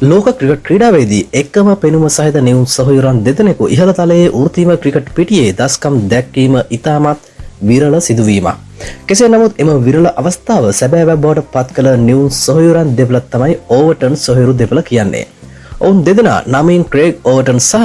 ලෝක ක්‍රිකට් ක්‍රීඩාවේදී එකම පෙනුම සහිත නිවුන් සහෝදරයන් දෙදෙනෙකු ඉහළ තලයේ වෘත්තීය ක්‍රිකට් පිටියේ දස්කම් දැක්වීම ඉතාමත් විරල සිදුවීමක්. කෙසේ නමුත් එම විරල අවස්ථාව සැබෑව බවට පත් කළ නිවුන් සහෝදරයන් දෙපළ තමයි ඕවර්ටන් සහෝදරු දෙපළ කියන්නේ. ඔවුන් දෙදෙනා නමින් ක්‍රේග් ඕවර්ටන් සහ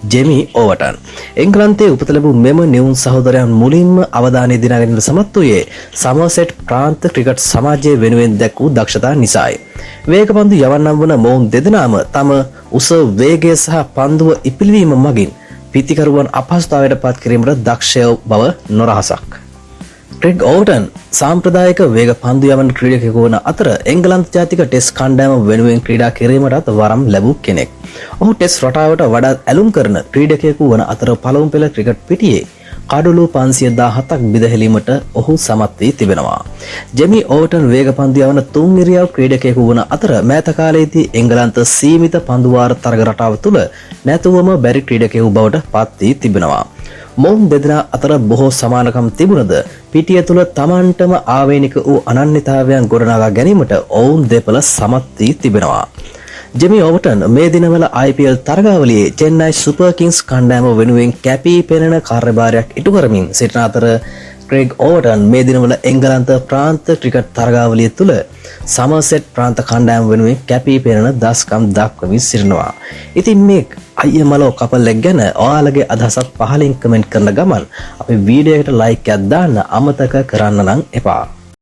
ජෙමි ඕවර්ටන්. එංගලන්තයේ උපත ලැබූ මෙම නිවුන් සහෝදරයන් මුලින්ම අවධානය දිනා ගැනීමට සමත් වූයේ සමර්සෙට් ප්‍රාන්ත ක්‍රිකට් සමාජය වෙනුවෙන් දැක් වූ දක්ෂතා නිසායි. වේගපන්දු යවන්නම් වන මොවුන් දෙදෙනාම තම උස වේගය සහ පන්දුව ඉපිලවීම මගින් පිතිකරුවන් අපහසුතාවයට පත් කිරීමට දක්ෂය බව නොරහසක්. ක්‍රේග් ඕවර්ටන් සාම්ප්‍රදායික වේග පන්දු යවන ක්‍රීඩකයෙකු වන අතර එංගලන්ත ජාතික ටෙස්ට් කණ්ඩායම වෙනුවෙන් ක්‍රීඩා කිරීමටත් වරම් ලැබූ කෙනෙක්. ඔහු ටෙස්ට් රටාවට වඩාත් ඇලුම් කරන ක්‍රීඩකයෙකු වන අතර පළමු පෙළ ක්‍රිකට් පිටියේ කඩලු 517ක් බිඳහෙලීමට ඔහු සමත් වී තිබෙනවා. ජෙමි ඕවර්ටන් වේග පන්දු යවන තුන් ඉරියව් ක්‍රීඩකයෙකු වන අතර මෑත කාලයේදී එංගලන්ත සීමිත පන්දු වාර තරග රටාව තුළ නැතුවම බැරි ක්‍රීඩකයෙකු බවට පත් වී තිබෙනවා. මොවුන් දෙදෙනා අතර බොහෝ සමානකම් තිබුණද පිටිය තුළ තමන්ටම ආවේනික වූ අනන්‍යතාවයන් ගොඩනගා ගැනීමට ඔවුන් දෙපළ සමත් වී තිබෙනවා. ජෙමි ඕවර්ටන් මේ දිනවල IPL තරගාවලියේ චෙන්නයි සුපර් කිංස් කණ්ඩායම වෙනුවෙන් කැපී පෙනෙන කාර්යභාරයක් ඉටු කරමින් සිටින අතර ක්‍රේග් ඕවර්ටන් මේ දිනවල එංගලන්ත ප්‍රාන්ත ක්‍රිකට් තරගාවලිය තුළ සමර්සෙට් ප්‍රාන්ත කණ්ඩායම වෙනුවෙන් කැපී පෙනෙන දස්කම් දක්වමින් සිටිනවා. ඉතින් මේ අයියමලෝ කපල් එක් ගැන ඔයාලගේ අදහසක් පහලින් කමෙන්ට් කරන ගමන් අපේ වීඩියෝ එකට ලයික් එකක් දාන්න අමතක කරන්න නම් එපා.